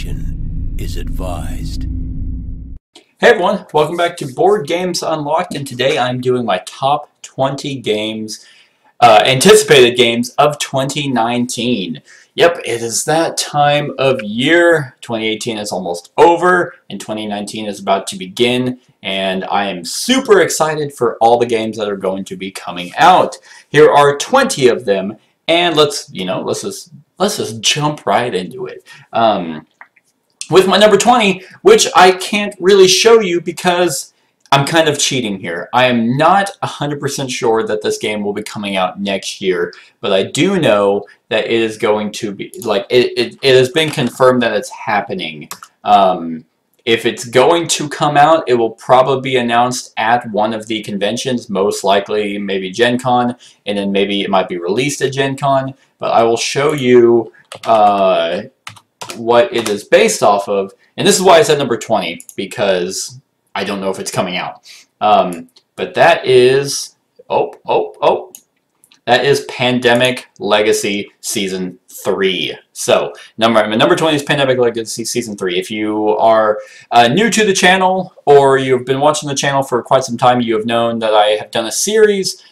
Caution is advised. Hey everyone, welcome back to Board Games Unlocked, and today I'm doing my top 20 games, anticipated games of 2019. Yep, it is that time of year. 2018 is almost over, and 2019 is about to begin, and I am super excited for all the games that are going to be coming out. Here are 20 of them, and let's just jump right into it. With my number 20, which I can't really show you because I'm kind of cheating here. I am not 100% sure that this game will be coming out next year, but I do know that it is going to be, like, it has been confirmed that it's happening. If it's going to come out, it will probably be announced at one of the conventions, most likely maybe Gen Con, and then maybe it might be released at Gen Con, but I will show you what it is based off of, and this is why it's at number 20, because I don't know if it's coming out. But that is, that is Pandemic Legacy Season 3. So, number 20 is Pandemic Legacy Season 3. If you are new to the channel, or you've been watching the channel for quite some time, you have known that I have done a series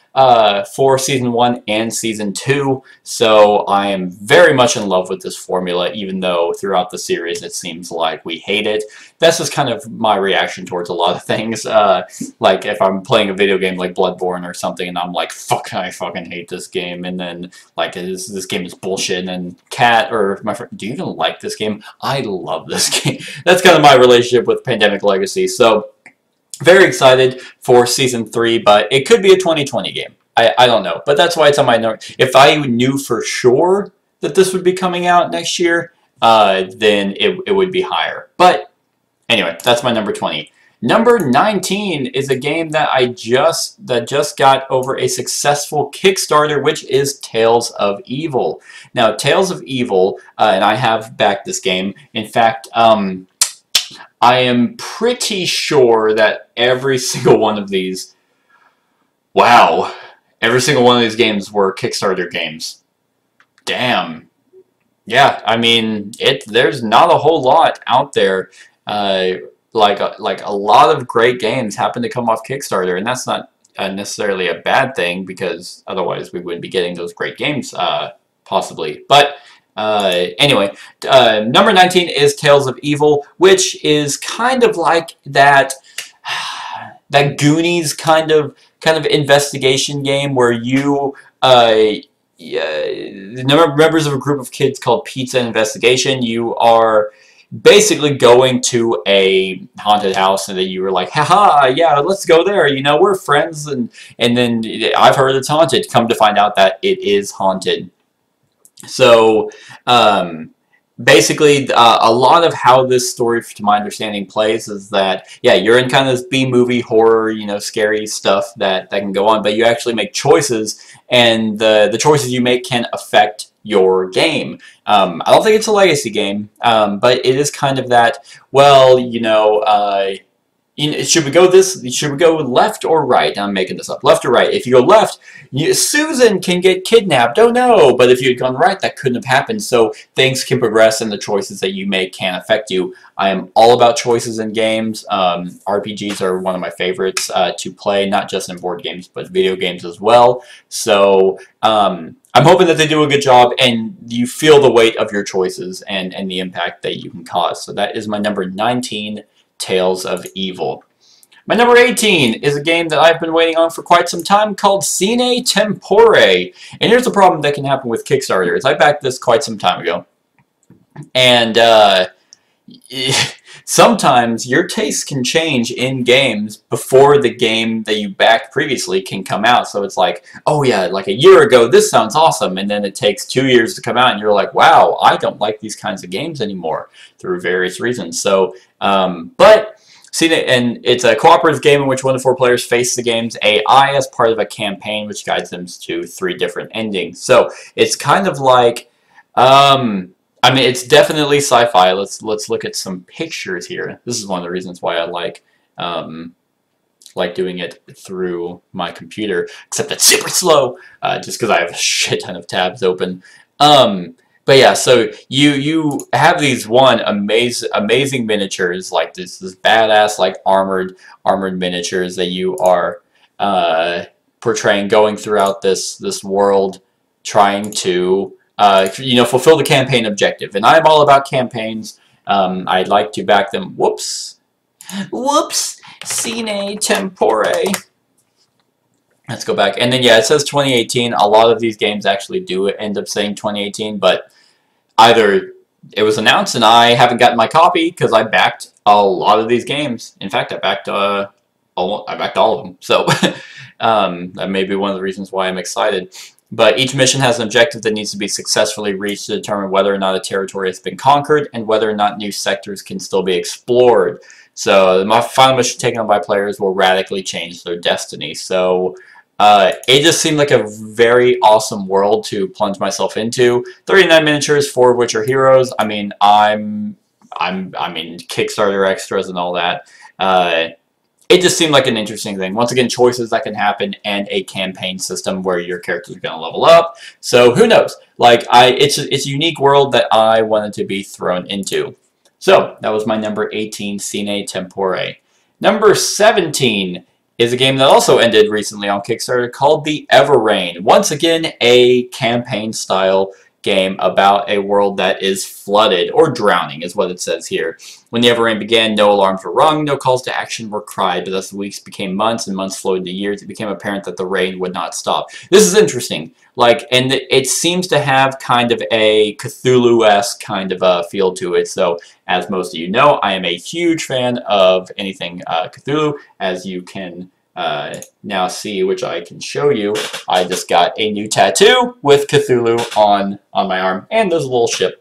for Season 1 and Season 2, so I am very much in love with this formula, even though throughout the series it seems like we hate it. That's just kind of my reaction towards a lot of things. Like if I'm playing a video game like Bloodborne or something, and I'm like, fuck, I fucking hate this game, and then, like, this game is bullshit, and then Kat, or my friend, do you even like this game? I love this game. That's kind of my relationship with Pandemic Legacy, so very excited for Season 3, but it could be a 2020 game. I don't know, but that's why it's on my note. If I knew for sure that this would be coming out next year, then it would be higher. But anyway, that's my number 20. Number 19 is a game that just got over a successful Kickstarter, which is Tales of Evil. Now, Tales of Evil, and I have backed this game. In fact, I am pretty sure that every single one of these, wow, every single one of these games were Kickstarter games. Damn. Yeah, I mean, there's not a whole lot out there. Like a lot of great games happen to come off Kickstarter, and that's not necessarily a bad thing, because otherwise we wouldn't be getting those great games, possibly. But anyway, number 19 is Tales of Evil, which is kind of like that Goonies kind of investigation game where you members of a group of kids called Pizza Investigation. You are basically going to a haunted house, and then you were like, haha, yeah, let's go there, you know, we're friends, and then I've heard it's haunted. Come to find out that it is haunted. So, basically, a lot of how this story, to my understanding, plays is that, yeah, you're in kind of this B-movie horror, you know, scary stuff that can go on, but you actually make choices, and the choices you make can affect your game. I don't think it's a legacy game, but it is kind of that, well, you know, should we go left or right? I'm making this up. Left or right? If you go left, Susan can get kidnapped. Oh no! But if you had gone right, that couldn't have happened. So things can progress, and the choices that you make can affect you. I am all about choices in games. RPGs are one of my favorites to play, not just in board games, but video games as well. So I'm hoping that they do a good job, and you feel the weight of your choices and the impact that you can cause. So that is my number 19. Tales of Evil. My number 18 is a game that I've been waiting on for quite some time called Cine Tempore. And here's the problem that can happen with Kickstarter. I backed this quite some time ago. And sometimes your tastes can change in games before the game that you backed previously can come out. So it's like, oh yeah, like a year ago, this sounds awesome. And then it takes 2 years to come out, and you're like, wow, I don't like these kinds of games anymore through various reasons. So, but and it's a cooperative game in which 1 to 4 players face the game's AI as part of a campaign which guides them to 3 different endings. So it's kind of like, I mean, it's definitely sci-fi. Let's look at some pictures here. This is one of the reasons why I like doing it through my computer, except it's super slow, just because I have a shit ton of tabs open. But yeah, so you have these amazing miniatures, like this badass like armored miniatures that you are portraying, going throughout this world, trying to fulfill the campaign objective. And I'm all about campaigns. I'd like to back them. Whoops, Cine Tempore. Let's go back. And then, yeah, it says 2018. A lot of these games actually do end up saying 2018, but either it was announced and I haven't gotten my copy because I backed a lot of these games. In fact, I backed all of them. So that may be one of the reasons why I'm excited. But each mission has an objective that needs to be successfully reached to determine whether or not a territory has been conquered and whether or not new sectors can still be explored. So the final mission taken on by players will radically change their destiny. So it just seemed like a very awesome world to plunge myself into. 39 miniatures, 4 of which are heroes. I mean, I mean, Kickstarter extras and all that. It just seemed like an interesting thing. Once again, choices that can happen and a campaign system where your characters are going to level up. So who knows? Like, it's a unique world that I wanted to be thrown into. So that was my number 18, Cine Tempore. Number 17 is a game that also ended recently on Kickstarter called The Everrain. Once again, a campaign-style game about a world that is flooded, or drowning is what it says here. When the Everrain began, no alarms were rung, no calls to action were cried, but as the weeks became months and months flowed into years, it became apparent that the rain would not stop. This is interesting. Like, and it seems to have kind of a Cthulhu-esque kind of a feel to it. So, as most of you know, I am a huge fan of anything Cthulhu, as you can now see, which I can show you. I just got a new tattoo with Cthulhu on my arm, and there's a little ship.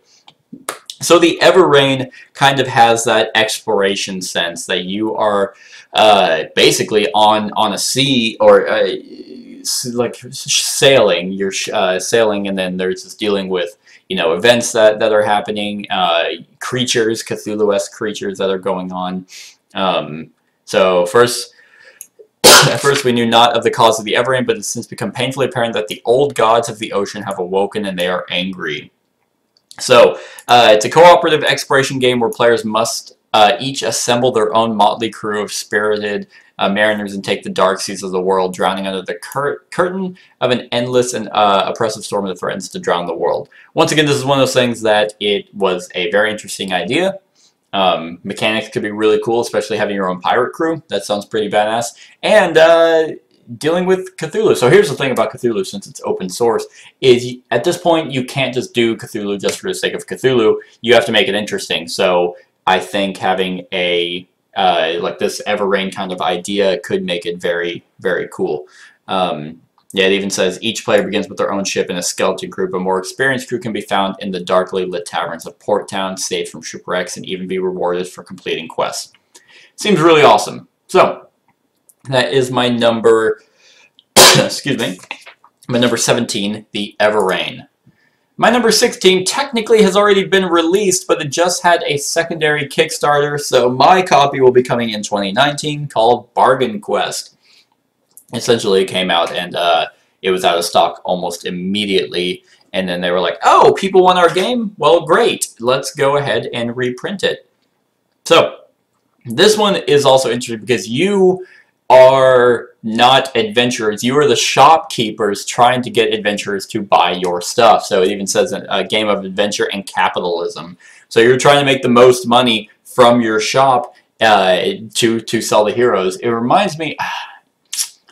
So the Everrain kind of has that exploration sense that you are basically on a sea, or like sailing. You're sailing, and then there's this dealing with events that are happening, creatures, Cthulhu-esque creatures that are going on. So at first we knew not of the cause of the Everrain, but it's since become painfully apparent that the old gods of the ocean have awoken and they are angry. So, it's a cooperative exploration game where players must each assemble their own motley crew of spirited mariners and take the dark seas of the world, drowning under the curtain of an endless and oppressive storm that threatens to drown the world. Once again, this is one of those things that it was a very interesting idea. Mechanics could be really cool, especially having your own pirate crew. That sounds pretty badass. And dealing with Cthulhu. So here's the thing about Cthulhu, since it's open source, is at this point you can't just do Cthulhu just for the sake of Cthulhu. You have to make it interesting. So I think having a like this Everrain kind of idea could make it very, very cool. Yeah, it even says each player begins with their own ship and a skeleton crew, but more experienced crew can be found in the darkly lit taverns of Port Town, saved from shipwrecks, and even be rewarded for completing quests. Seems really awesome. So that is my number, excuse me, my number 17, The Everrain. My number 16 technically has already been released, but it just had a secondary Kickstarter, so my copy will be coming in 2019, called Bargain Quest. Essentially, it came out and it was out of stock almost immediately, and then they were like, oh, people want our game? Well, great, let's go ahead and reprint it. So this one is also interesting because you are not adventurers. You are the shopkeepers trying to get adventurers to buy your stuff. So it even says a game of adventure and capitalism. So you're trying to make the most money from your shop to sell the heroes. It reminds me,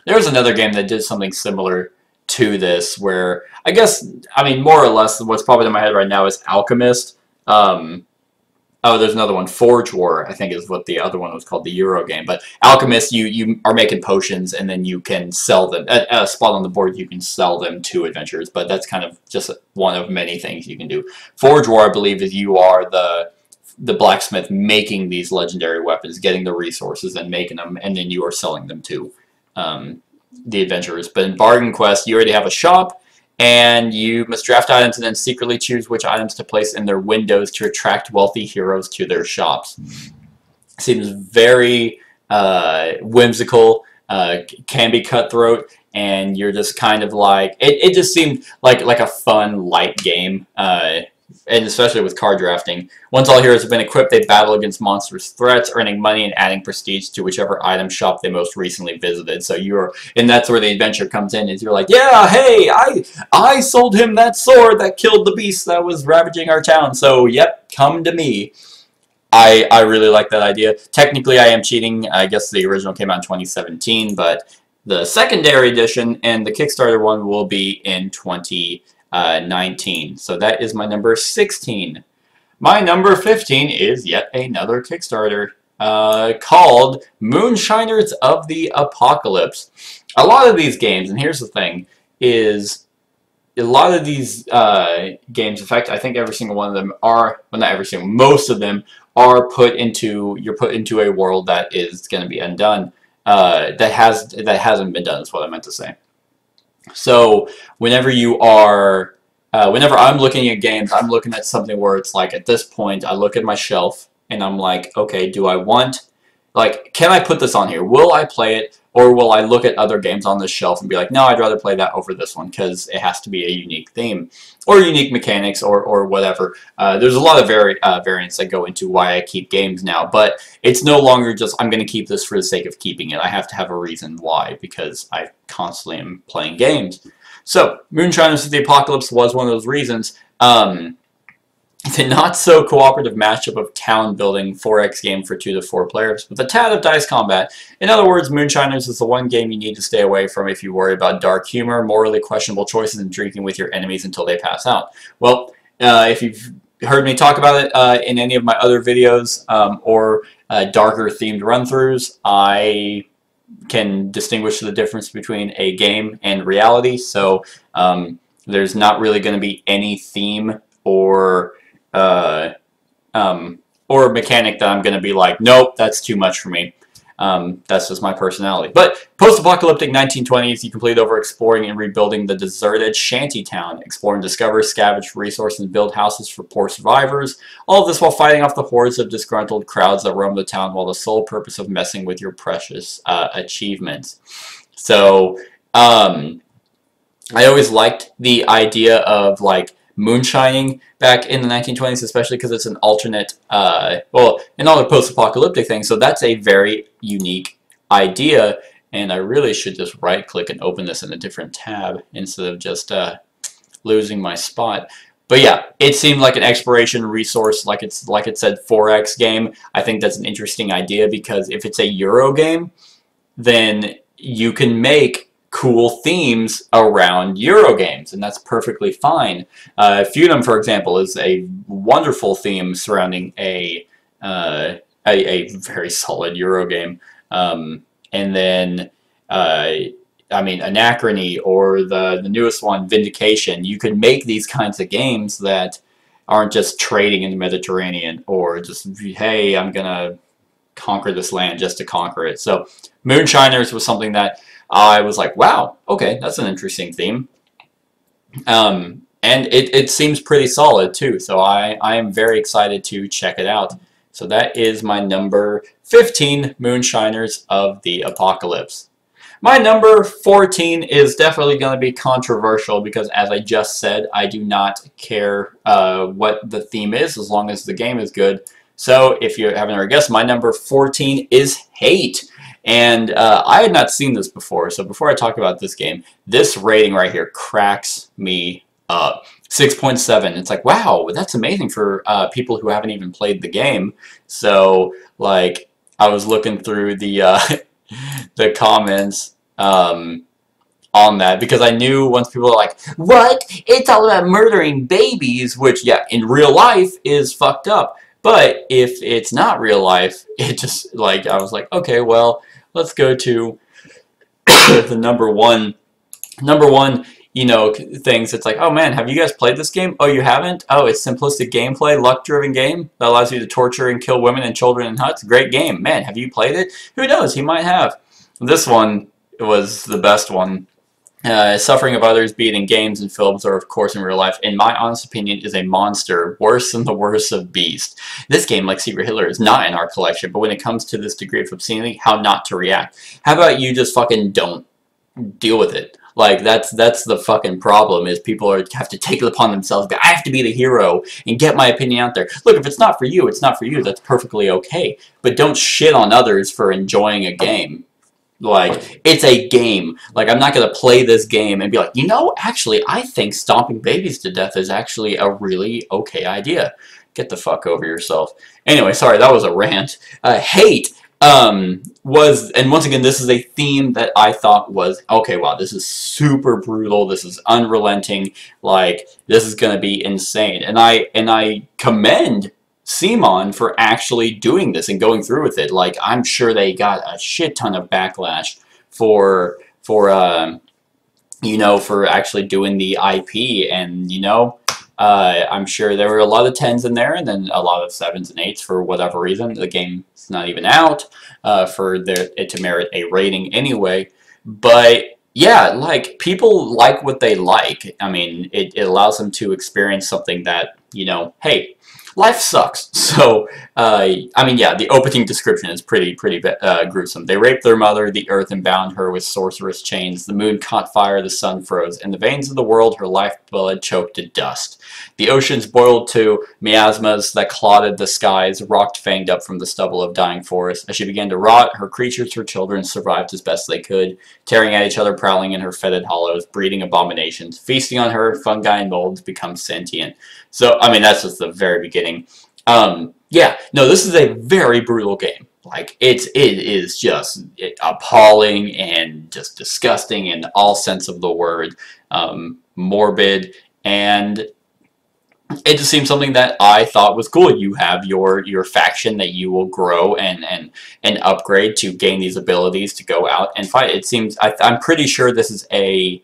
there was another game that did something similar to this, where I guess, I mean, more or less what's popping in my head right now is Alchemist. Oh, there's another one, Forge War, I think is what the other one was called, the Euro game. But Alchemist, you are making potions, and then you can sell them. At a spot on the board, you can sell them to adventurers, but that's kind of just one of many things you can do. Forge War, I believe, is you are the blacksmith making these legendary weapons, getting the resources and making them, and then you are selling them to the adventurers. But in Bargain Quest, you already have a shop, and you must draft items and then secretly choose which items to place in their windows to attract wealthy heroes to their shops. Seems very whimsical, can be cutthroat, and you're just kind of like, it just seemed like a fun, light game. and especially with card drafting. Once all heroes have been equipped, they battle against monstrous threats, earning money and adding prestige to whichever item shop they most recently visited. So and that's where the adventure comes in, is you're like, yeah, hey, I sold him that sword that killed the beast that was ravaging our town, so yep, come to me. I really like that idea. Technically, I am cheating. I guess the original came out in 2017, but the secondary edition and the Kickstarter one will be in 2019. So that is my number 16. My number 15 is yet another Kickstarter called Moonshiners of the Apocalypse. A lot of these games, and here's the thing, is a lot of these games, in fact, I think every single one of them are, well, not every single, most of them are you're put into a world that is going to be undone. That hasn't been done is what I meant to say. So whenever whenever I'm looking at games, I'm looking at something where it's like, at this point, I look at my shelf and I'm like, okay, do I want, like, can I put this on here? Will I play it? Or will I look at other games on this shelf and be like, no, I'd rather play that over this one because it has to be a unique theme or unique mechanics or whatever. There's a lot of variants that go into why I keep games now, but it's no longer just, I'm going to keep this for the sake of keeping it. I have to have a reason why, because I constantly am playing games. So, Moonshiners of the Apocalypse was one of those reasons. The not-so-cooperative mashup of town-building 4X game for 2 to 4 players with a tad of dice combat. In other words, Moonshiners is the one game you need to stay away from if you worry about dark humor, morally questionable choices, and drinking with your enemies until they pass out. Well, if you've heard me talk about it in any of my other videos or darker-themed run-throughs, I can distinguish the difference between a game and reality, so there's not really going to be any theme or mechanic that I'm going to be like, nope, that's too much for me. That's just my personality. But post-apocalyptic 1920s, you complete over exploring and rebuilding the deserted shanty town. Explore and discover, scavenge resources, and build houses for poor survivors. All of this while fighting off the hordes of disgruntled crowds that roam the town, while the sole purpose of messing with your precious achievements. So, I always liked the idea of, like, moonshining back in the 1920s, especially because it's an alternate, well, another post-apocalyptic thing, so that's a very unique idea, and I really should just right-click and open this in a different tab instead of just losing my spot. But yeah, it seemed like an exploration resource, like it said 4X game. I think that's an interesting idea, because if it's a Euro game, then you can make cool themes around Euro games, and that's perfectly fine. Feudum, for example, is a wonderful theme surrounding a very solid Euro game. And then, I mean, Anachrony, or the newest one, Vindication. You could make these kinds of games that aren't just trading in the Mediterranean, or just, hey, I'm gonna conquer this land just to conquer it. So Moonshiners was something that I was like, wow, okay, that's an interesting theme. And it seems pretty solid too, so I am very excited to check it out. So that is my number 15, Moonshiners of the Apocalypse. My number 14 is definitely going to be controversial, because as I just said, I do not care what the theme is as long as the game is good. So if you haven't already guessed, my number 14 is Hate. And I had not seen this before, so before I talk about this game, this rating right here cracks me up. 6.7. It's like, wow, that's amazing for people who haven't even played the game. So, like, I was looking through the the comments on that, because I knew once people are like, what? It's all about murdering babies, which, yeah, in real life is fucked up. But if it's not real life, it just, like, I was like, okay, well, let's go to the number one, you know, things. It's like, oh man, have you guys played this game? Oh, you haven't? Oh, it's simplistic gameplay, luck-driven game that allows you to torture and kill women and children in huts. Great game. Man, have you played it? Who knows? He might have. This one was the best one. Suffering of others, be it in games and films or of course in real life, in my honest opinion, is a monster, worse than the worst of beast. This game, like Secret Hitler, is not in our collection, but when it comes to this degree of obscenity, how not to react. How about you just fucking don't deal with it? Like, that's the fucking problem, is people have to take it upon themselves. I have to be the hero and get my opinion out there. Look, if it's not for you, it's not for you. That's perfectly okay. But don't shit on others for enjoying a game. Like, it's a game. Like, I'm not going to play this game and be like, you know, actually, I think stomping babies to death is actually a really okay idea. Get the fuck over yourself. Anyway, sorry, that was a rant. Hate was, and once again, this is a theme that I thought was, okay, wow, this is super brutal. This is unrelenting. Like, this is going to be insane. And I commend Simon for actually doing this and going through with it. Like, I'm sure they got a shit ton of backlash for you know, for actually doing the IP, and, you know, I'm sure there were a lot of 10s in there, and then a lot of 7s and 8s for whatever reason. The game's not even out for it to merit a rating anyway. But yeah, like, people like what they like. I mean, it allows them to experience something that, you know, hey, life sucks. So, I mean, yeah, the opening description is pretty gruesome. They raped their mother, the earth, and bound her with sorceress chains. The moon caught fire, the sun froze. In the veins of the world, her lifeblood choked to dust. The oceans boiled to miasmas that clotted the skies, rocked fanged up from the stubble of dying forests. As she began to rot, her creatures, her children, survived as best they could, tearing at each other, prowling in her fetid hollows, breeding abominations. Feasting on her, fungi and molds become sentient. So, I mean, that's just the very beginning. Yeah, no, this is a very brutal game. Like, it is just appalling and just disgusting in all sense of the word. Morbid, and it just seems something that I thought was cool. You have your faction that you will grow and upgrade to gain these abilities to go out and fight. It seems, I'm pretty sure this is a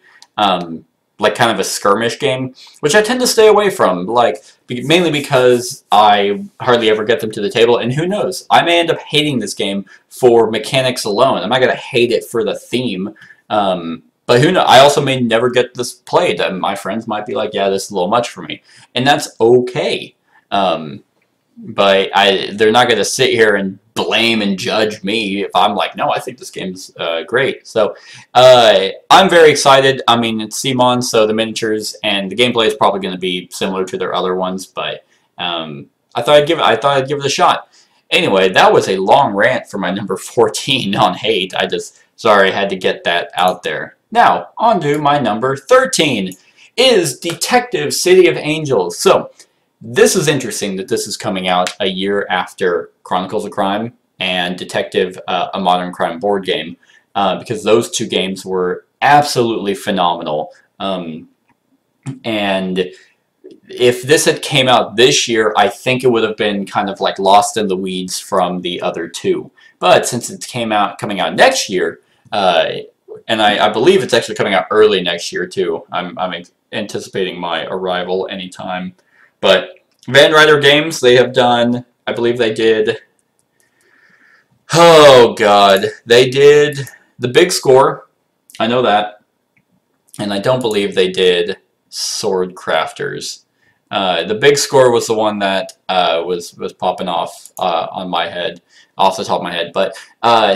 like, kind of a skirmish game, which I tend to stay away from, like, mainly because I hardly ever get them to the table, and who knows, I may end up hating this game for mechanics alone. I'm not going to hate it for the theme, but who knows, I also may never get this played. My friends might be like, yeah, this is a little much for me, and that's okay. But they're not going to sit here and blame and judge me if I'm like, no, I think this game's great. So I'm very excited. I mean, it's Simon, so the miniatures and the gameplay is probably going to be similar to their other ones, but I thought I'd give it a shot. Anyway, that was a long rant for my number 14 on Hate. Sorry, I had to get that out there. Now, on to my number 13 is Detective City of Angels. So, this is interesting that this is coming out a year after Chronicles of Crime and Detective, a Modern Crime board game, because those two games were absolutely phenomenal. And if this had came out this year, I think it would have been kind of like lost in the weeds from the other two. But since it's coming out next year, and I believe it's actually coming out early next year too. I'm anticipating my arrival anytime. But Van Ryder Games, they have done, I believe they did, oh god, they did The Big Score, I know that, and I don't believe they did Sword Crafters. The Big Score was the one that was popping off on my head, off the top of my head. But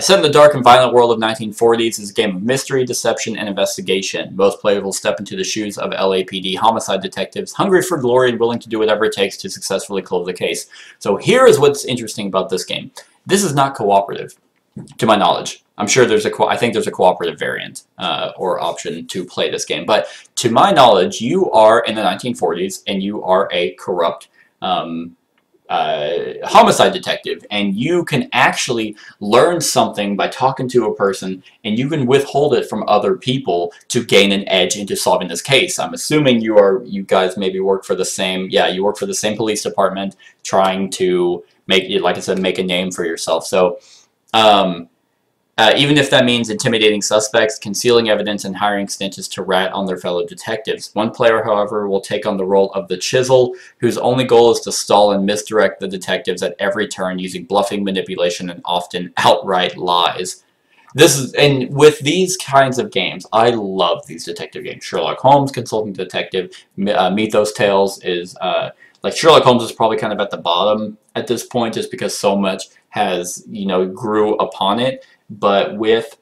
set in the dark and violent world of 1940s is a game of mystery, deception, and investigation. Most players will step into the shoes of LAPD homicide detectives, hungry for glory and willing to do whatever it takes to successfully close the case. So here is what's interesting about this game. This is not cooperative, to my knowledge. I'm sure I think there's a cooperative variant or option to play this game. But to my knowledge, you are in the 1940s and you are a corrupt homicide detective, and you can actually learn something by talking to a person, and you can withhold it from other people to gain an edge into solving this case. I'm assuming you guys maybe work for the same, you work for the same police department, trying to make, like I said, make a name for yourself. So even if that means intimidating suspects, concealing evidence, and hiring snitches to rat on their fellow detectives. One player, however, will take on the role of the Chisel, whose only goal is to stall and misdirect the detectives at every turn using bluffing, manipulation, and often outright lies. And with these kinds of games, I love these detective games. Sherlock Holmes, Consulting Detective, Mythos Tales is, like, Sherlock Holmes is probably kind of at the bottom at this point, just because so much has, grew upon it. But with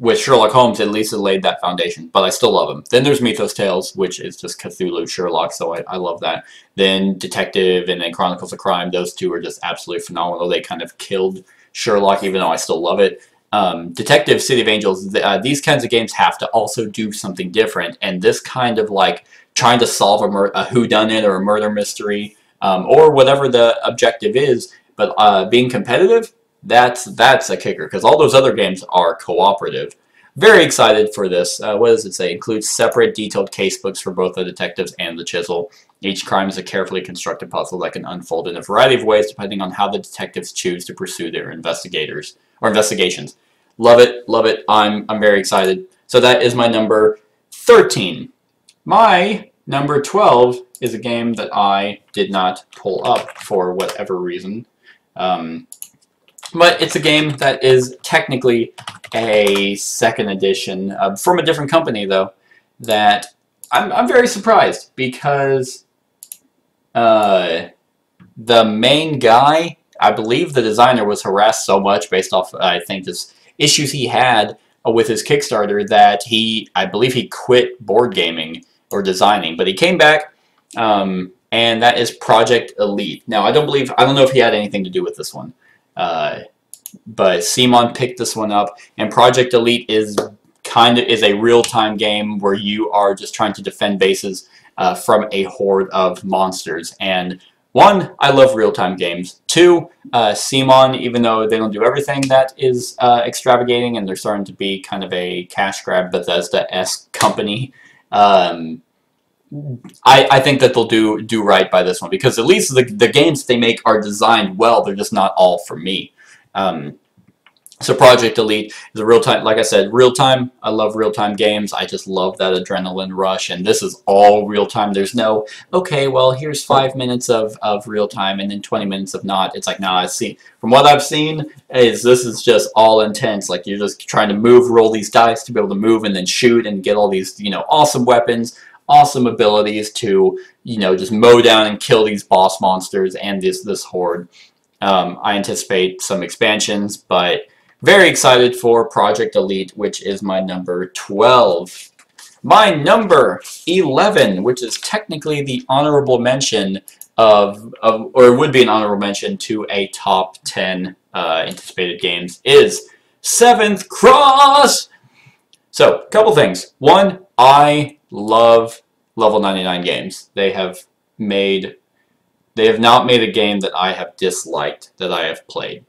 with Sherlock Holmes, at least it laid that foundation, but I still love them. Then there's Mythos Tales, which is just Cthulhu Sherlock, so I love that. Then Detective and then Chronicles of Crime, those two are just absolutely phenomenal. They kind of killed Sherlock, even though I still love it. Detective, City of Angels, these kinds of games have to also do something different, and this kind of like trying to solve a whodunit or a murder mystery, or whatever the objective is, but being competitive, that's a kicker, because all those other games are cooperative. Very excited for this. What does it say? Includes separate detailed casebooks for both the detectives and the chisel. Each crime is a carefully constructed puzzle that can unfold in a variety of ways depending on how the detectives choose to pursue their investigations. Love it, love it. I'm very excited. So that is my number 13. My number 12 is a game that I did not pull up for whatever reason. But it's a game that is technically a second edition from a different company, though, that I'm very surprised, because the main guy, I believe the designer, was harassed so much based off, I think, just issues he had with his Kickstarter that I believe he quit board gaming or designing, but he came back, and that is Project Elite. Now, I don't know if he had anything to do with this one. But Simon picked this one up, and Project Elite is a real-time game where you are just trying to defend bases from a horde of monsters. And one, I love real-time games. Two, Simon, even though they don't do everything that is extravagating, and they're starting to be kind of a cash grab Bethesda-esque company, I think that they'll do right by this one, because at least the games they make are designed well. They're just not all for me. So Project Elite is a real-time, like I said, real-time. I love real-time games. I just love that adrenaline rush, and this is all real-time. There's no, okay, well, here's 5 minutes of real-time and then 20 minutes of not. It's like, nah, from what I've seen, this is just all intense. Like, you're just trying to roll these dice to be able to move and then shoot and get all these, awesome weapons, awesome abilities to, just mow down and kill these boss monsters and this horde. I anticipate some expansions, but very excited for Project Elite, which is my number 12. My number 11, which is technically the honorable mention or would be an honorable mention to a top 10 anticipated games, is Seventh Cross! So, a couple things. One, I love Level 99 games. They have not made a game that I have disliked, that I have played.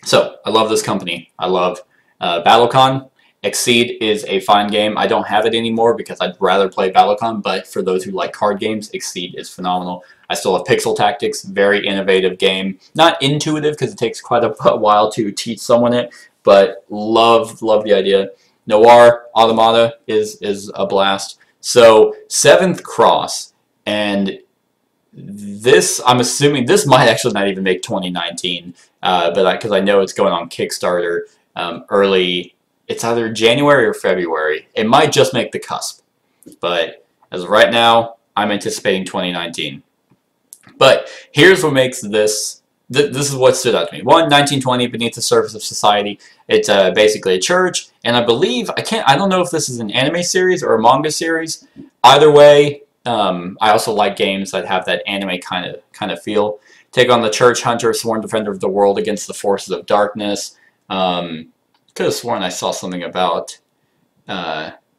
So, I love this company. I love BattleCon. Exceed is a fine game. I don't have it anymore because I'd rather play BattleCon, but for those who like card games, Exceed is phenomenal. I still have Pixel Tactics, very innovative game. Not intuitive because it takes quite a while to teach someone it, but love the idea. Noir Automata is a blast. So, Seventh Cross, and this, I'm assuming, this might actually not even make 2019, but because I know it's going on Kickstarter early, it's either January or February. It might just make the cusp, but as of right now, I'm anticipating 2019. But here's what makes this is what stood out to me. One, 1920, beneath the surface of society. It's basically a church, and I believe, I don't know if this is an anime series or a manga series. Either way, I also like games that have that anime kind of feel. Take on the church hunter, sworn defender of the world against the forces of darkness. Could have sworn I saw something about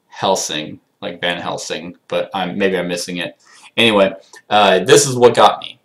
Helsing, like Van Helsing, but maybe I'm missing it. Anyway, this is what got me.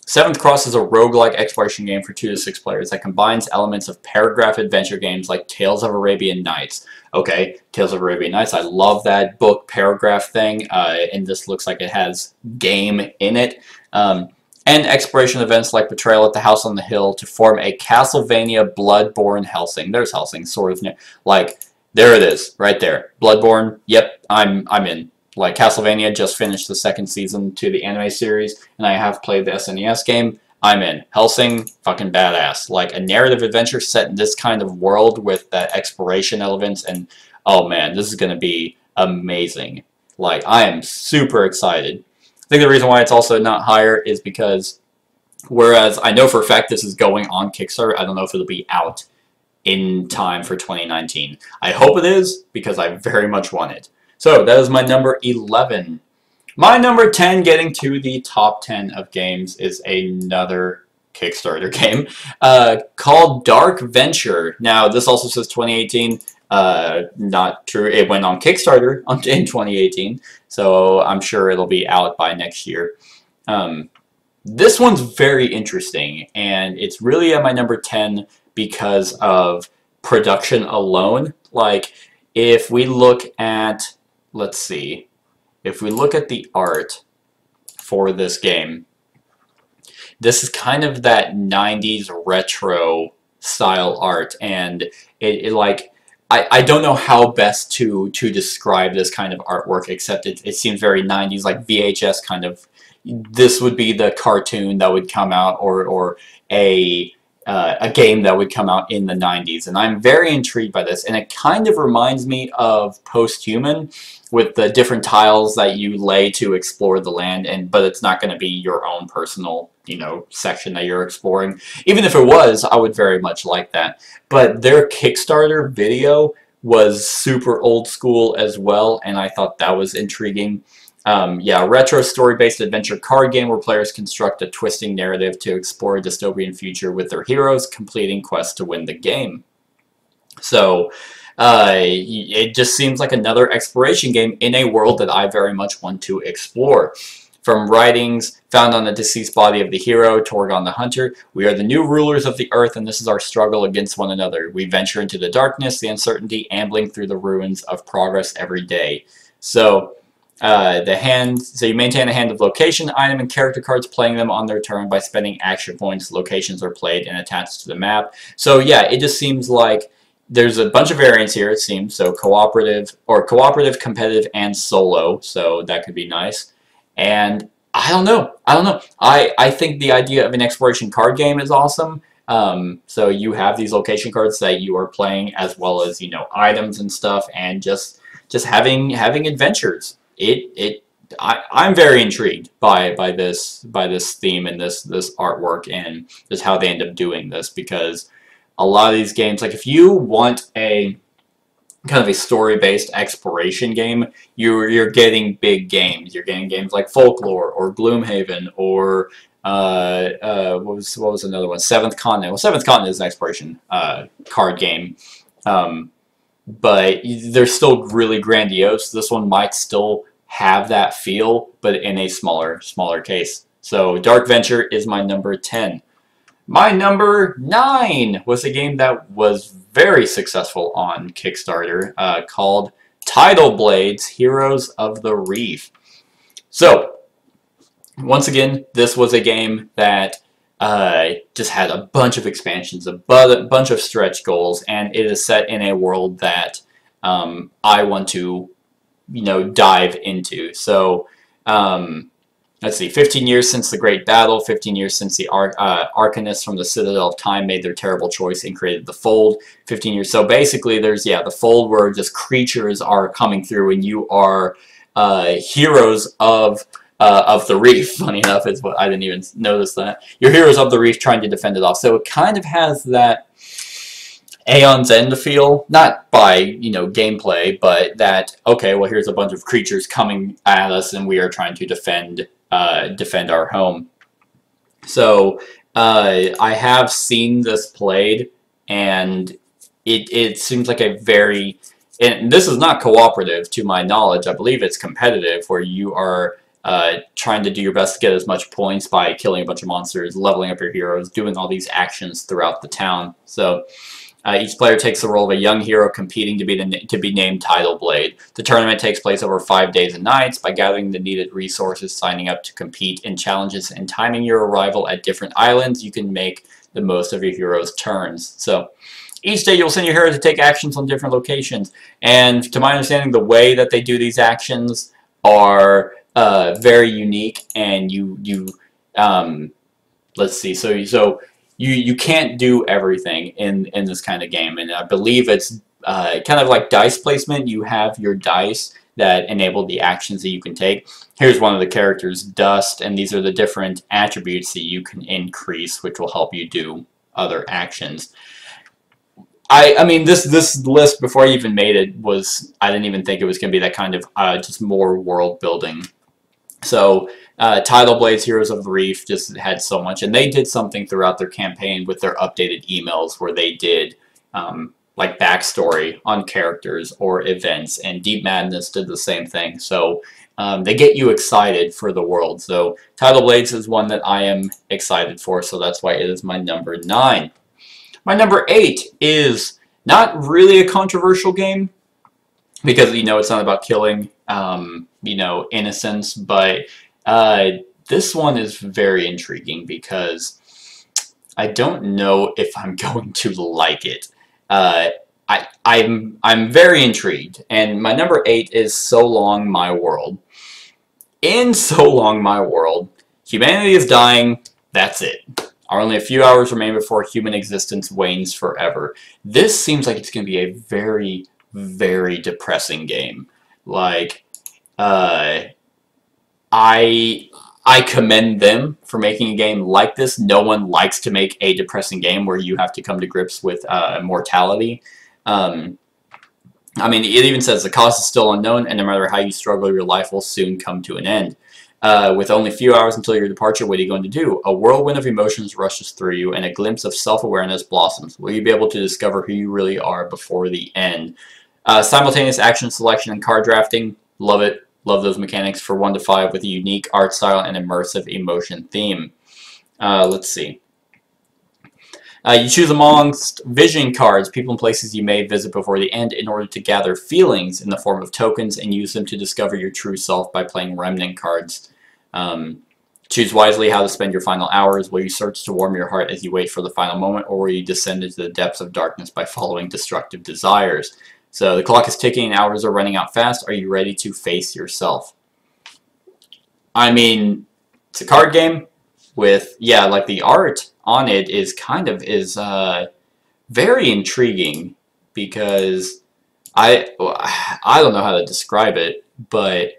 Seventh Cross is a roguelike exploration game for 2 to 6 players that combines elements of paragraph adventure games like Tales of Arabian Nights. Okay, Tales of Arabian Nights, I love that book paragraph thing, and this looks like it has game in it. And exploration events like Betrayal at the House on the Hill to form a Castlevania Bloodborne Helsing. There's Helsing, sort of, like, there it is, right there. Bloodborne, yep, I'm in. Like, Castlevania just finished the 2nd season to the anime series, and I have played the SNES game. I'm in. Helsing, fucking badass. Like, a narrative adventure set in this kind of world with that exploration elements, and, oh man, this is going to be amazing. Like, I am super excited. I think the reason why it's also not higher is because, whereas I know for a fact this is going on Kickstarter, I don't know if it'll be out in time for 2019. I hope it is, because I very much want it. So that is my number 11. My number 10, getting to the top 10 of games, is another Kickstarter game called Dark Venture. Now, this also says 2018. Not true. It went on Kickstarter in 2018, so I'm sure it'll be out by next year. This one's very interesting, and it's really at my number 10 because of production alone. Like, if we look at, let's see, if we look at the art for this game, this is kind of that 90s retro style art, and it like, I don't know how best to describe this kind of artwork, except it seems very 90s, like VHS kind of. This would be the cartoon that would come out, or a game that would come out in the 90s, and I'm very intrigued by this, and it kind of reminds me of Post-Human, with the different tiles that you lay to explore the land, but it's not going to be your own personal, section that you're exploring. Even if it was, I would very much like that. But their Kickstarter video was super old school as well, and I thought that was intriguing. Yeah, retro story-based adventure card game where players construct a twisting narrative to explore a dystopian future with their heroes completing quests to win the game. So, it just seems like another exploration game in a world that I very much want to explore. From writings found on the deceased body of the hero, Torgon the Hunter, we are the new rulers of the earth, and this is our struggle against one another. We venture into the darkness, the uncertainty, ambling through the ruins of progress every day. So, you maintain a hand of location, item, and character cards, playing them on their turn by spending action points. Locations are played and attached to the map. So yeah, it just seems like there's a bunch of variants here, it seems. So cooperative, competitive, and solo. So that could be nice. And I don't know. I think the idea of an exploration card game is awesome. So you have these location cards that you are playing, as well as, items and stuff, and just having adventures. I'm very intrigued by this theme and this artwork, and just how they end up doing this, because a lot of these games, like if you want a kind of a story-based exploration game, you're getting big games. You're getting games like Folklore or Gloomhaven or what was another one? Seventh Continent. Well, Seventh Continent is an exploration card game. But they're still really grandiose. This one might still have that feel, but in a smaller case. So Dark Venture is my number 10. My number 9 was a game that was very successful on Kickstarter, called Tidal Blades: Heroes of the Reef. So, once again, this was a game that just had a bunch of expansions, a bunch of stretch goals, and it is set in a world that I want to, dive into. So, let's see, 15 years since the Great Battle, 15 years since the Arcanists from the Citadel of Time made their terrible choice and created the Fold. 15 years. So basically, there's, the Fold, where just creatures are coming through, and you are heroes of the Reef. Funny enough, is what I didn't even notice that. You're heroes of the Reef trying to defend it off. So it kind of has that Aeon's End feel, not by, gameplay, but that, okay, well, here's a bunch of creatures coming at us, and we are trying to defend our home. So, I have seen this played, and it seems like a very, and this is not cooperative to my knowledge. I believe it's competitive, where you are trying to do your best to get as much points by killing a bunch of monsters, leveling up your heroes, doing all these actions throughout the town. So, each player takes the role of a young hero competing to be named Tidal Blade. The tournament takes place over 5 days and nights. By gathering the needed resources, signing up to compete in challenges, and timing your arrival at different islands, you can make the most of your hero's turns. So, each day you'll send your hero to take actions on different locations. And to my understanding, the way that they do these actions are very unique. And let's see. So you can't do everything in this kind of game, and I believe it's kind of like dice placement. You have your dice that enable the actions that you can take. Here's one of the characters, Dust, and these are the different attributes that you can increase, which will help you do other actions. I mean, this list before I even made it was, I didn't even think it was going to be that kind of just more world building. So Tidal Blades, Heroes of the Reef just had so much, and they did something throughout their campaign with their updated emails where they did like backstory on characters or events, and Deep Madness did the same thing. So they get you excited for the world. So Tidal Blades is one that I am excited for, so that's why it is my number 9. My number 8 is not really a controversial game because, you know, it's not about killing, you know, innocents, but this one is very intriguing because I don't know if I'm going to like it. I'm very intrigued, and my number 8 is So Long My World. In So Long My World, humanity is dying, that's it. Only a few hours remain before human existence wanes forever. This seems like it's going to be a very, very depressing game. Like, I commend them for making a game like this. No one likes to make a depressing game where you have to come to grips with mortality. I mean, it even says the cost is still unknown, and no matter how you struggle, your life will soon come to an end. With only a few hours until your departure, what are you going to do? A whirlwind of emotions rushes through you, and a glimpse of self-awareness blossoms. Will you be able to discover who you really are before the end? Simultaneous action selection and card drafting, love it. Love those mechanics for 1 to 5 with a unique art style and immersive emotion theme. Let's see. You choose amongst vision cards, people and places you may visit before the end in order to gather feelings in the form of tokens and use them to discover your true self by playing remnant cards. Choose wisely how to spend your final hours. Will you search to warm your heart as you wait for the final moment, or will you descend into the depths of darkness by following destructive desires? So the clock is ticking and hours are running out fast. Are you ready to face yourself? I mean, it's a card game with, yeah, like the art on it is very intriguing because I don't know how to describe it, but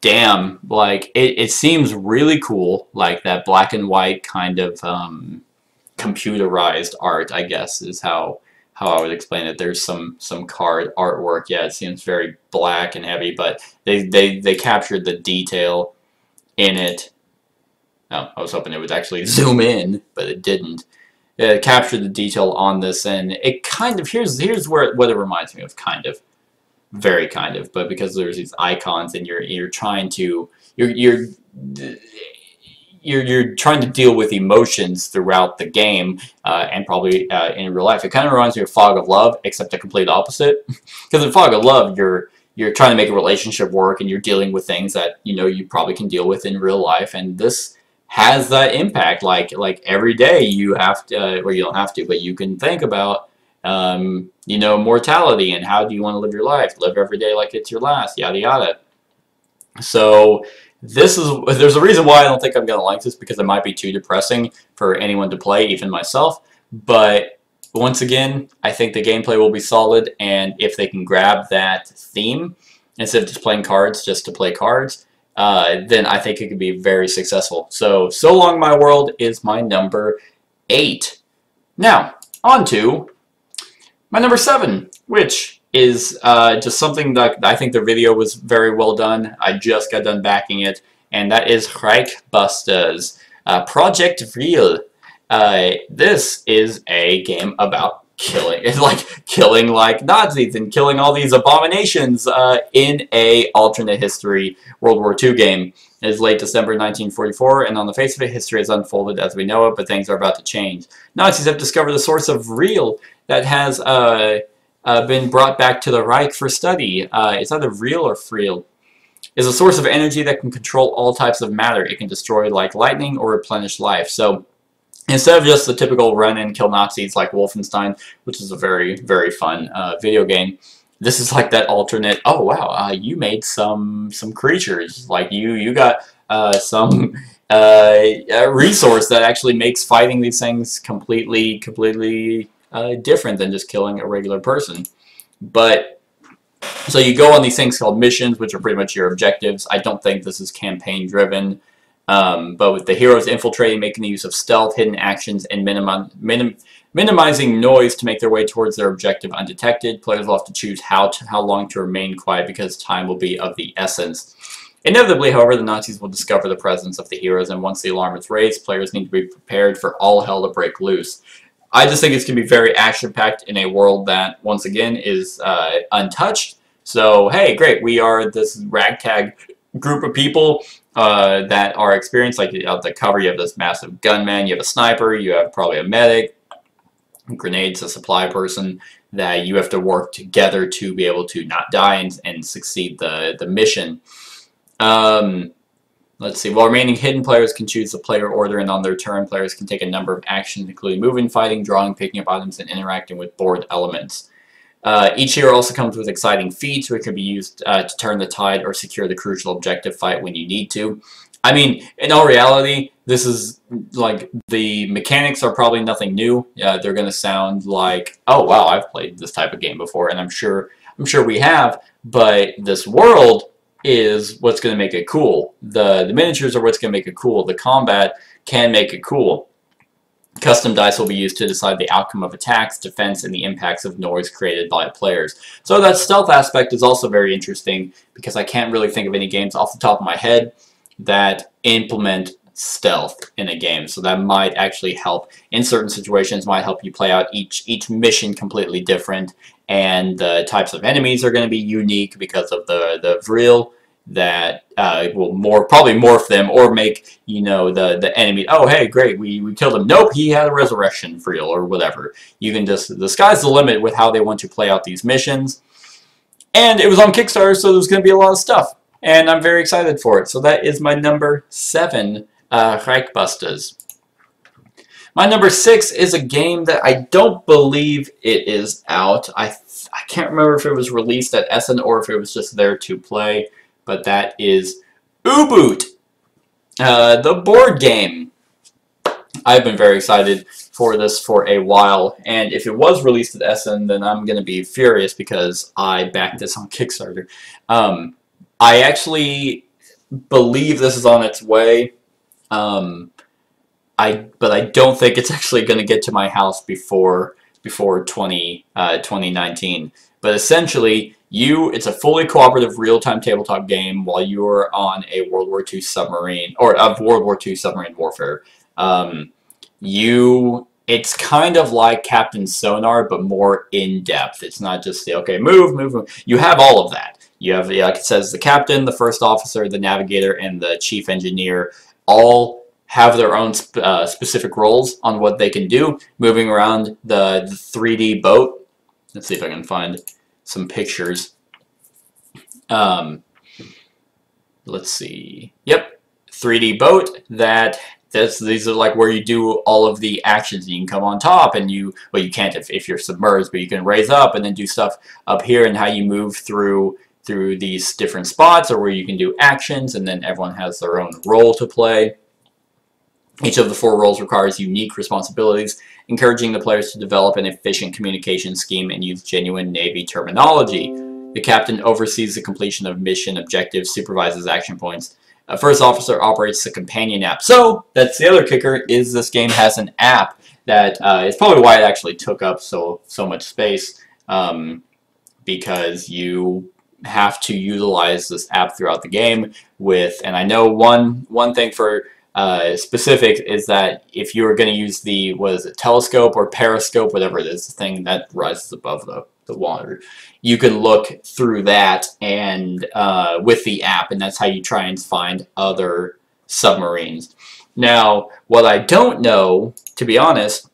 damn, like it seems really cool, like that black and white kind of computerized art, I guess is how I would explain it. There's some card artwork. Yeah, it seems very black and heavy, but they captured the detail in it. Oh, I was hoping it would actually zoom in, but it didn't. It captured the detail on this, and it kind of, here's what it reminds me of, kind of. Very kind of, but because there's these icons and you're trying to you're trying to deal with emotions throughout the game, and probably in real life. It kind of reminds me of Fog of Love, except the complete opposite. Because in Fog of Love, you're trying to make a relationship work, and you're dealing with things that you probably can deal with in real life. And this has that impact. Like every day you have to, or you don't have to, but you can think about mortality and how do you want to live your life. Live every day like it's your last. Yada yada. So there's a reason why I don't think I'm going to like this, because it might be too depressing for anyone to play, even myself. But once again, I think the gameplay will be solid, and if they can grab that theme, instead of just playing cards just to play cards, then I think it could be very successful. So Long My World is my number 8. Now, on to my number 7, which is just something that I think the video was very well done. I just got done backing it, and that is Reichbusters, Project Real. This is a game about killing. It's like killing like Nazis and killing all these abominations in a alternate history World War II game. It is late December 1944, and on the face of it, history has unfolded as we know it, but things are about to change. Nazis have discovered the source of Real that has been brought back to the Reich for study. It's either Real or Friel. Is a source of energy that can control all types of matter. It can destroy like lightning or replenish life. So instead of just the typical run and kill Nazis like Wolfenstein, which is a very, very fun video game, this is like that alternate, oh wow, you made some creatures. Like you got some resource that actually makes fighting these things completely different than just killing a regular person. But so you go on these things called missions, which are pretty much your objectives. I don't think this is campaign driven, but with the heroes infiltrating, making the use of stealth, hidden actions, and minimizing noise to make their way towards their objective undetected. Players will have to choose how long to remain quiet because time will be of the essence. Inevitably, however, the Nazis will discover the presence of the heroes, and once the alarm is raised, players need to be prepared for all hell to break loose. I just think it's going to be very action-packed in a world that, once again, is untouched. So, hey, great, we are this ragtag group of people that are experienced. Like at the cover, you have this massive gunman, you have a sniper, you have probably a medic, grenades, a supply person, that you have to work together to be able to not die and succeed the mission. Let's see. While remaining hidden, players can choose the player order, and on their turn, players can take a number of actions, including moving, fighting, drawing, picking up items, and interacting with board elements. Each hero also comes with exciting feats, which can be used to turn the tide or secure the crucial objective fight when you need to. I mean, in all reality, this is like the mechanics are probably nothing new. They're going to sound like, oh wow, I've played this type of game before, and I'm sure we have. But this world is what's going to make it cool. The miniatures are what's going to make it cool. The combat can make it cool. Custom dice will be used to decide the outcome of attacks, defense, and the impacts of noise created by players. So that stealth aspect is also very interesting, because I can't really think of any games off the top of my head that implement stealth in a game. So that might actually help in certain situations, might help you play out each mission completely different, and the types of enemies are going to be unique because of the vril that will probably morph them or make, you know, the enemy, oh hey great, we killed him, nope, he had a resurrection vril or whatever. You can just, the sky's the limit with how they want to play out these missions. And it was on Kickstarter, so there's going to be a lot of stuff, and I'm very excited for it. So that is my number 7, Reichbusters. My number 6 is a game that I don't believe it is out. I can't remember if it was released at Essen or if it was just there to play, but that is U-Boot, the board game. I've been very excited for this for a while, and if it was released at Essen, then I'm going to be furious because I backed this on Kickstarter. I actually believe this is on its way. But I don't think it's actually going to get to my house before 2019. But essentially, it's a fully cooperative real-time tabletop game while you're on a World War II submarine, or of World War II submarine warfare. It's kind of like Captain Sonar, but more in-depth. It's not just the, okay, move, move, move. You have all of that. You have, like it says, the captain, the first officer, the navigator, and the chief engineer all have their own specific roles on what they can do, moving around the 3D boat. Let's see if I can find some pictures. Let's see. Yep, 3D boat. These are like where you do all of the actions. You can come on top, and you can't if you're submerged, but you can raise up and then do stuff up here, and how you move through these different spots, or where you can do actions, and then everyone has their own role to play. Each of the 4 roles requires unique responsibilities, encouraging the players to develop an efficient communication scheme and use genuine Navy terminology. The captain oversees the completion of mission objectives, supervises action points. A first officer operates the companion app. So, that's the other kicker, is this game has an app that is probably why it actually took up so much space, because you have to utilize this app throughout the game with, and I know one thing for specific is that if you're going to use the, what is it, telescope or periscope, whatever it is, the thing that rises above the water, you can look through that and with the app, and that's how you try and find other submarines. Now, what I don't know, to be honest,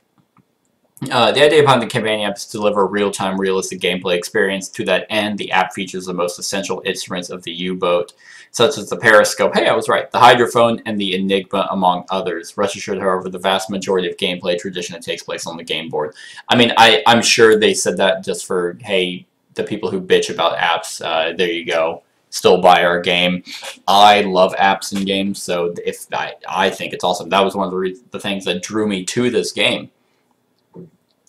the idea behind the companion app is to deliver a real-time, realistic gameplay experience. To that end, the app features the most essential instruments of the U-boat, such as the periscope, hey, I was right, the hydrophone, and the Enigma, among others. Rest assured, however, the vast majority of gameplay traditionally takes place on the game board. I mean, I'm sure they said that just for, hey, the people who bitch about apps, there you go, still buy our game. I love apps in games, so I think it's awesome. That was one of the things that drew me to this game.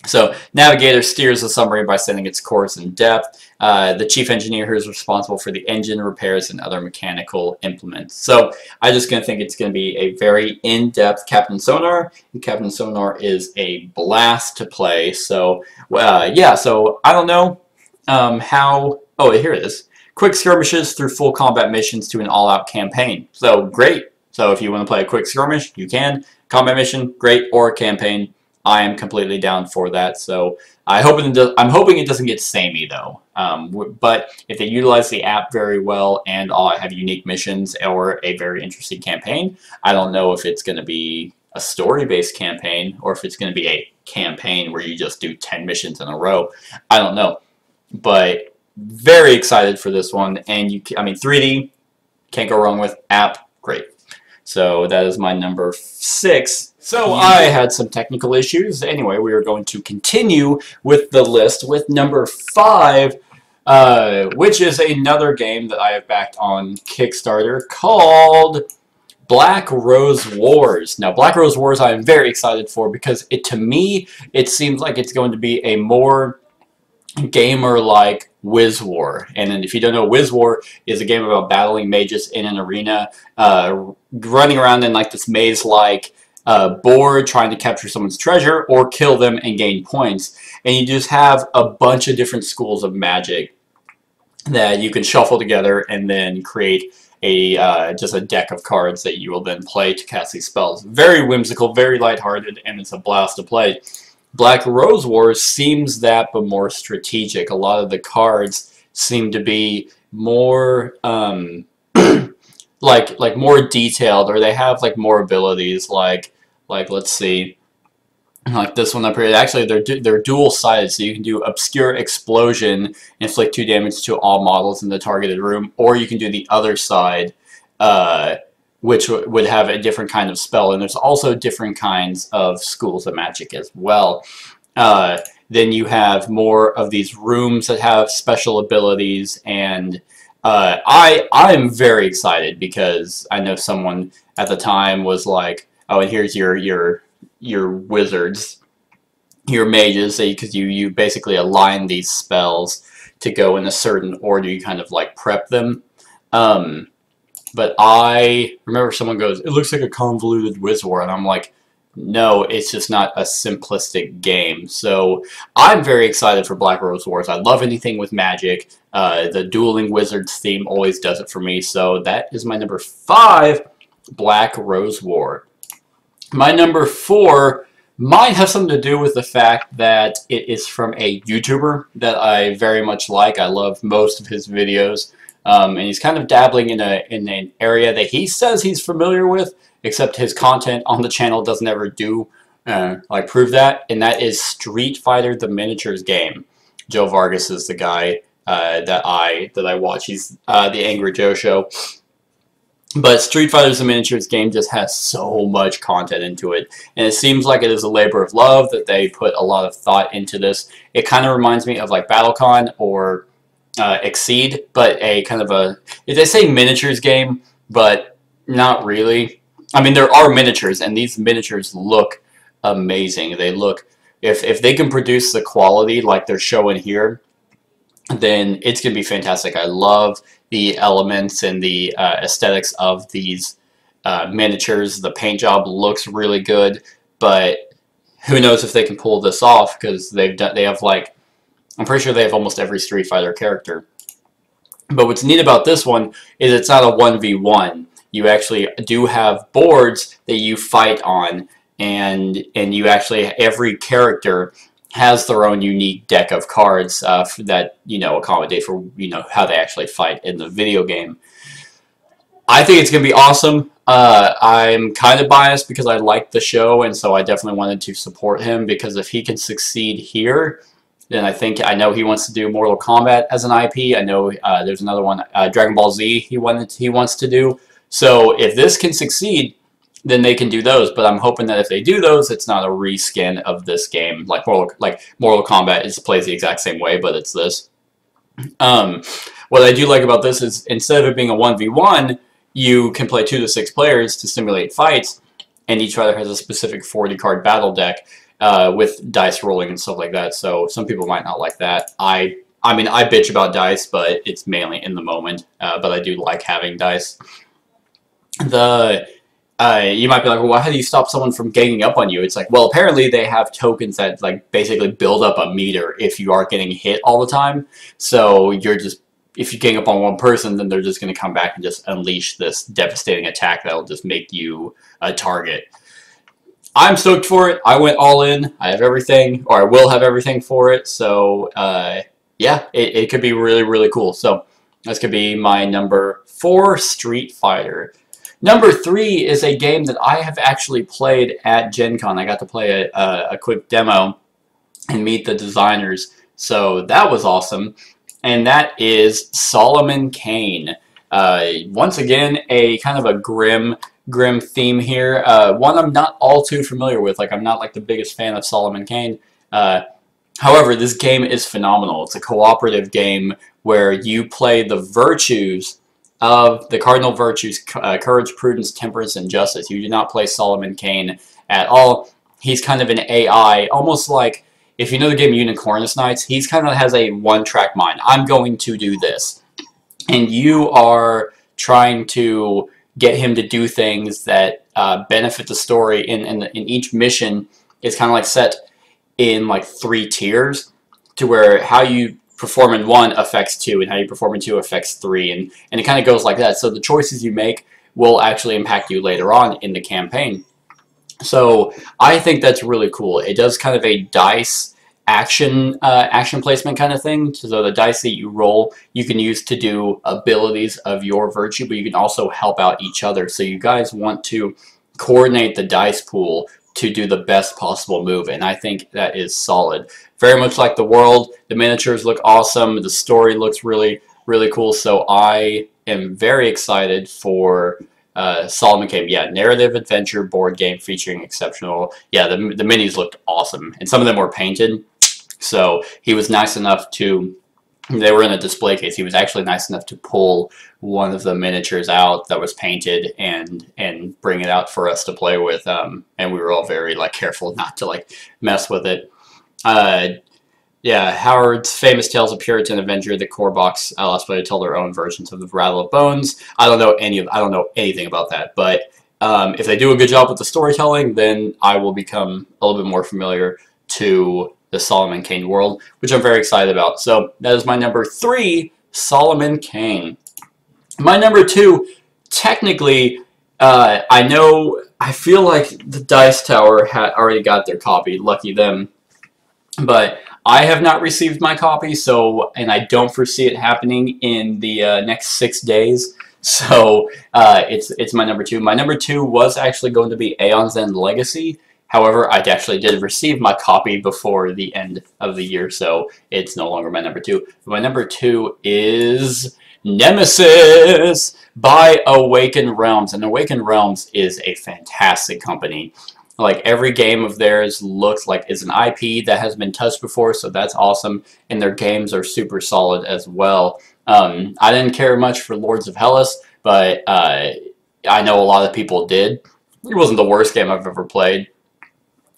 So Navigator steers the submarine by setting its course in depth. The chief engineer who is responsible for the engine repairs and other mechanical implements. So I just gonna think it's gonna be a very in-depth Captain Sonar. And Captain Sonar is a blast to play. So yeah. So I don't know how. Oh, here it is. Quick skirmishes through full combat missions to an all-out campaign. So great. So if you want to play a quick skirmish, you can. Combat mission, great, or a campaign. I am completely down for that. So I'm hoping it doesn't get samey though. But if they utilize the app very well and have unique missions or a very interesting campaign, I don't know if it's going to be a story-based campaign or if it's going to be a campaign where you just do 10 missions in a row. I don't know, but very excited for this one. And I mean, 3D, can't go wrong with. App, great. So that is my number 6. So I had some technical issues. Anyway, we are going to continue with the list with number 5, which is another game that I have backed on Kickstarter called Black Rose Wars. Now, Black Rose Wars I am very excited for because to me, it seems like it's going to be a more gamer-like Wiz War. And then if you don't know, Wiz War is a game about battling mages in an arena, running around in like this maze-like board, trying to capture someone's treasure or kill them and gain points. And you just have a bunch of different schools of magic that you can shuffle together and then create a just a deck of cards that you will then play to cast these spells. Very whimsical, very lighthearted, and it's a blast to play. Black Rose Wars seems that, but more strategic. A lot of the cards seem to be more like more detailed, or they have like more abilities. Like let's see, like this one up here. Actually, they're dual sided, so you can do Obscure Explosion, inflict 2 damage to all models in the targeted room, or you can do the other side, which would have a different kind of spell. And there's also different kinds of schools of magic as well. Then you have more of these rooms that have special abilities, and I'm very excited because I know someone at the time was like, oh, and here's your wizards, your mages, because you basically align these spells to go in a certain order. You kind of like prep them. But I remember someone goes, it looks like a convoluted Wiz War, and I'm like, no, it's just not a simplistic game. So I'm very excited for Black Rose Wars. I love anything with magic. The Dueling Wizards theme always does it for me. So that is my number 5, Black Rose War. My number 4 might have something to do with the fact that it is from a YouTuber that I very much like. I love most of his videos. And he's kind of dabbling in an area that he says he's familiar with, except his content on the channel doesn't ever do like prove that, and that is Street Fighter the Miniatures game. Joe Vargas is the guy that I watch. He's the Angry Joe Show. But Street Fighter the Miniatures game just has so much content into it, and it seems like it is a labor of love that they put a lot of thought into this. It kind of reminds me of like BattleCon or Exceed, but a kind of a, they say miniatures game, but not really. I mean, there are miniatures, and these miniatures look amazing. They look, if they can produce the quality like they're showing here, then it's going to be fantastic. I love the elements and the aesthetics of these miniatures. The paint job looks really good, but who knows if they can pull this off, because they have like, I'm pretty sure they have almost every Street Fighter character. But what's neat about this one is it's not a 1v1. You actually do have boards that you fight on, and you actually, every character has their own unique deck of cards that, you know, accommodate for, you know, how they actually fight in the video game. I think it's going to be awesome. I'm kind of biased because I like the show, and so I definitely wanted to support him, because if he can succeed here, then I know he wants to do Mortal Kombat as an IP. I know there's another one, Dragon Ball Z, he wants to do. So if this can succeed, then they can do those. But I'm hoping that if they do those, it's not a reskin of this game. Like Mortal Kombat plays the exact same way, but it's this. What I do like about this is, instead of it being a 1v1, you can play 2 to 6 players to simulate fights, and each fighter has a specific 40-card battle deck. with dice rolling and stuff like that. So some people might not like that. I mean, I bitch about dice, but it's mainly in the moment. But I do like having dice. You might be like, well, how do you stop someone from ganging up on you? It's like, well, apparently they have tokens that like basically build up a meter if you are getting hit all the time. So you're just, if you gang up on one person, then they're just going to come back and just unleash this devastating attack that'll just make you a target. I'm stoked for it. I went all in. I have everything, or I will have everything for it. So yeah, it could be really, really cool. So this could be my number 4, Street Fighter. Number 3 is a game that I have actually played at Gen Con. I got to play a quick demo and meet the designers. So that was awesome. And that is Solomon Kane. Once again, a kind of a grim theme here. One I'm not all too familiar with. Like, I'm not like the biggest fan of Solomon Kane. However, this game is phenomenal. It's a cooperative game where you play the virtues of the cardinal virtues, courage, prudence, temperance, and justice. You do not play Solomon Kane at all. He's kind of an AI, almost like, if you know the game Unicornus Knights, he's kind of has a one-track mind. I'm going to do this. And you are trying to get him to do things that benefit the story. In each mission is kind of like set in like 3 tiers, to where how you perform in 1 affects 2, and how you perform in 2 affects 3, and it kind of goes like that. So the choices you make will actually impact you later on in the campaign. So I think that's really cool. It does kind of a dice action placement kind of thing. So the dice that you roll, you can use to do abilities of your virtue, but you can also help out each other. So you guys want to coordinate the dice pool to do the best possible move, and I think that is solid. Very much like the world, the miniatures look awesome, the story looks really, really cool, so I am very excited for Solomon Kane. Yeah, narrative adventure board game featuring exceptional. Yeah, the minis looked awesome, and some of them were painted, so he was nice enough to, they were in a display case, he was actually nice enough to pull one of the miniatures out that was painted and bring it out for us to play with, and we were all very like careful not to like mess with it. Yeah, Howard's famous Tales of Puritan Avenger, the core box allows players to tell their own versions of the Rattle of Bones. I don't know anything about that, but if they do a good job with the storytelling, then I will become a little bit more familiar to the Solomon Kane world, which I'm very excited about. So that is my number 3, Solomon Kane. My number 2, technically, I feel like the Dice Tower had already got their copy, lucky them, but I have not received my copy, and I don't foresee it happening in the next 6 days. So it's my number 2. My number 2 was actually going to be Aeon's End Legacy. However, I actually did receive my copy before the end of the year, so it's no longer my number 2. My number 2 is Nemesis by Awakened Realms. And Awakened Realms is a fantastic company. Like, every game of theirs looks like it's an IP that has been touched before, so that's awesome. And their games are super solid as well. I didn't care much for Lords of Hellas, but I know a lot of people did. It wasn't the worst game I've ever played,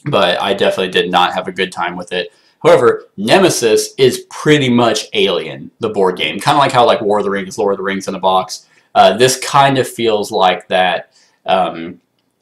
but I definitely did not have a good time with it. However, Nemesis is pretty much Alien, the board game. Kind of like how like War of the Rings, Lord of the Rings in a box. This kind of feels like that,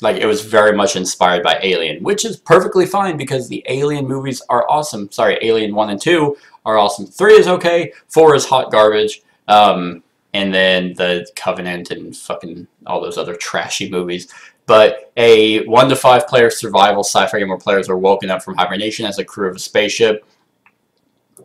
like it was very much inspired by Alien, which is perfectly fine because the Alien movies are awesome. Sorry, Alien 1 and 2 are awesome. 3 is okay, 4 is hot garbage, and then the Covenant and fucking all those other trashy movies. But a 1 to 5 player survival sci-fi game where players are woken up from hibernation as a crew of a spaceship.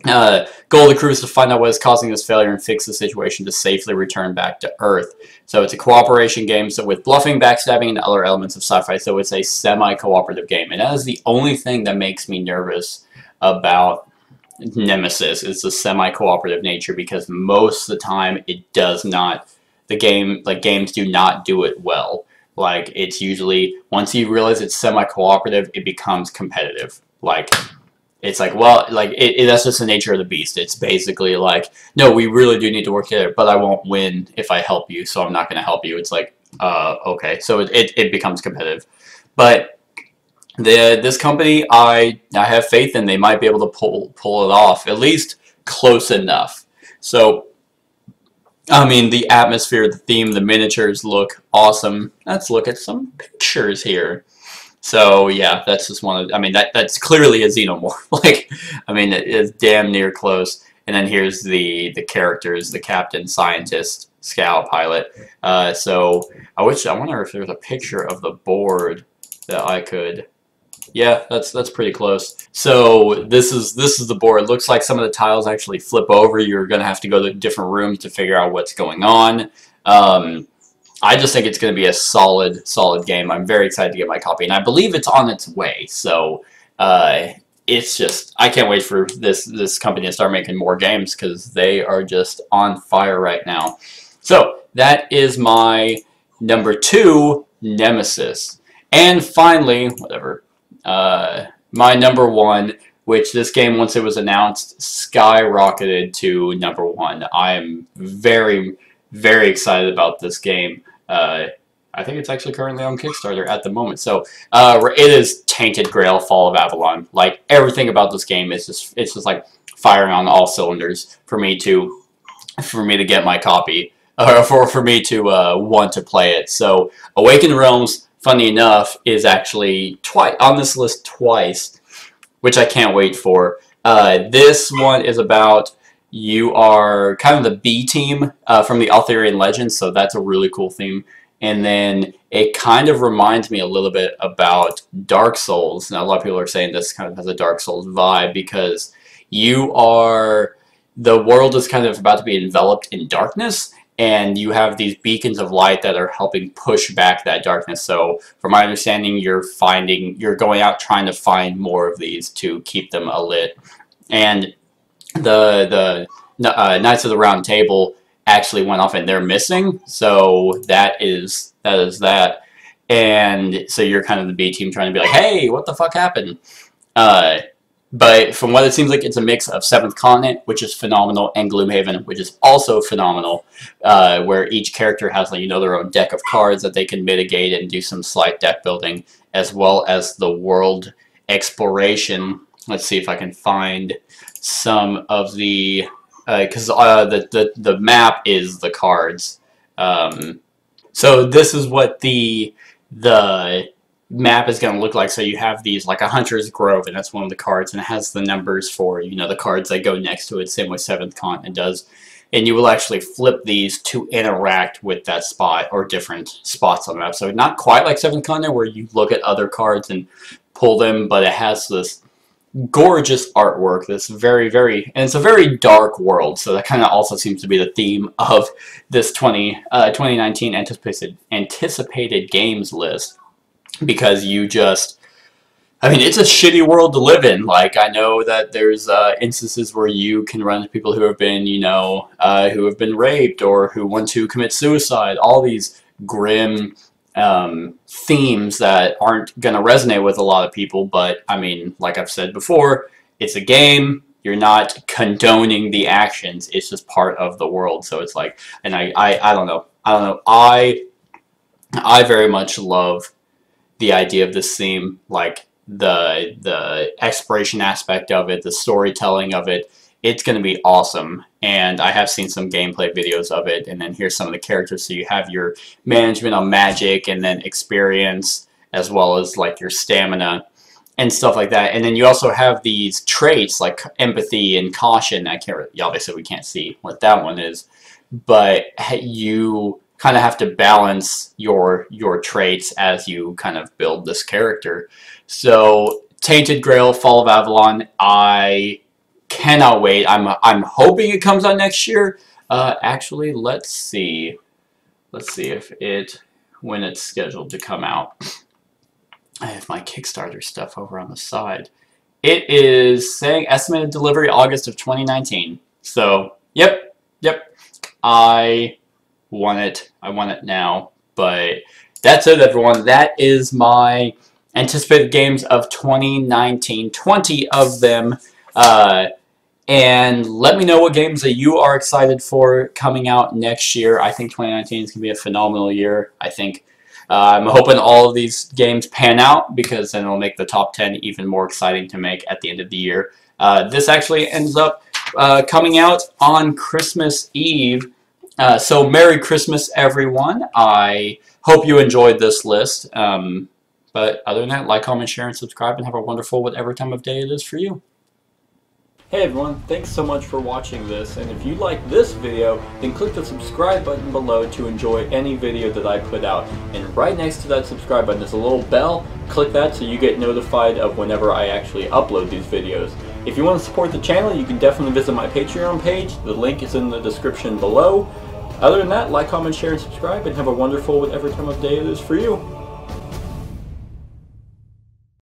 Goal of the crew is to find out what is causing this failure and fix the situation to safely return back to Earth. So it's a cooperation game, so with bluffing, backstabbing, and other elements of sci-fi. So it's a semi-cooperative game, and that is the only thing that makes me nervous about Nemesis, is the semi-cooperative nature, because most of the time it does not. Games do not do it well. Like, it's usually, once you realize it's semi-cooperative, it becomes competitive. Like, it's like, well, like, that's just the nature of the beast. It's basically like, no, we really do need to work together, but I won't win if I help you, so I'm not going to help you. It's like, okay. So it becomes competitive. But This company, I have faith in. They might be able to pull it off, at least close enough. So, I mean, the atmosphere, the theme, the miniatures look awesome. Let's look at some pictures here. So yeah, that's just one of. I mean, that's clearly a xenomorph. Like, I mean, it is damn near close. And then here's the characters: the captain, scientist, scout, pilot. So I wonder if there's a picture of the board that I could. Yeah, that's pretty close. So this is the board. It looks like some of the tiles actually flip over. You're gonna have to go to different rooms to figure out what's going on. I just think it's going to be a solid game. I'm very excited to get my copy, and I believe it's on its way. So it's just, I can't wait for this company to start making more games, because they are just on fire right now. So that is my number 2, Nemesis. And finally, my number 1, which this game, once it was announced, skyrocketed to number 1. I am very excited about this game. I think it's actually currently on Kickstarter at the moment. So it is Tainted Grail: Fall of Avalon. Like, everything about this game is just like firing on all cylinders for me to get my copy, or for me to want to play it. So Awakened Realms, funny enough, is actually on this list twice, which I can't wait for. This one is about, you are kind of the B team from the Arthurian legends, so that's a really cool theme. And then it kind of reminds me a little bit about Dark Souls. Now, a lot of people are saying this kind of has a Dark Souls vibe, because the world is kind of about to be enveloped in darkness, and you have these beacons of light that are helping push back that darkness. So from my understanding, you're going out trying to find more of these to keep them alit. And the Knights of the Round Table actually went off and they're missing, so that is that. And so you're kind of the B team trying to be like, hey, what the fuck happened? But from what it seems like, it's a mix of Seventh Continent, which is phenomenal, and Gloomhaven, which is also phenomenal, where each character has, like, their own deck of cards that they can mitigate and do some slight deck building, as well as the world exploration. Let's see if I can find some of the, because the map is the cards. So this is what the map is going to look like. So you have these, like a Hunter's Grove, and that's one of the cards, and it has the numbers for, the cards that go next to it, same way Seventh Continent does. And you will actually flip these to interact with that spot, or different spots on the map. So not quite like Seventh Continent, where you look at other cards and pull them, but it has this gorgeous artwork that's very, and it's a very dark world, so that kind of also seems to be the theme of this 2019 anticipated games list, because I mean, it's a shitty world to live in. Like, I know that there's instances where you can run into people who have been, who have been raped, or who want to commit suicide, all these grim themes that aren't going to resonate with a lot of people. But I mean, like I've said before, it's a game. You're not condoning the actions. It's just part of the world. So it's like, and I don't know. I very much love the idea of this theme, like the exploration aspect of it, the storytelling of it. It's going to be awesome, and I have seen some gameplay videos of it, and then here's some of the characters. So you have your management on magic, and then experience, as well as like your stamina and stuff like that. And then you also have these traits like empathy and caution. Obviously we can't see what that one is, but you kind of have to balance your traits as you kind of build this character. So Tainted Grail: Fall of Avalon, I cannot wait. I'm hoping it comes out next year. Actually, let's see if when it's scheduled to come out. I have my Kickstarter stuff over on the side. It is saying estimated delivery August of 2019. So, yep. I want it. I want it now. But that's it, everyone. That is my anticipated games of 2019. 20 of them. And let me know what games that you are excited for coming out next year. I think 2019 is going to be a phenomenal year. I think I'm hoping all of these games pan out because then it'll make the top 10 even more exciting to make at the end of the year. This actually ends up coming out on Christmas Eve. So Merry Christmas, everyone. I hope you enjoyed this list. But other than that, like, comment, share, and subscribe, and have a wonderful whatever time of day it is for you. Hey everyone, thanks so much for watching this, and if you like this video, then click the subscribe button below to enjoy any video that I put out. And right next to that subscribe button is a little bell. Click that so you get notified of whenever I actually upload these videos. If you want to support the channel, you can definitely visit my Patreon page. The link is in the description below. Other than that, like, comment, share, and subscribe, and have a wonderful whatever time of day it is for you.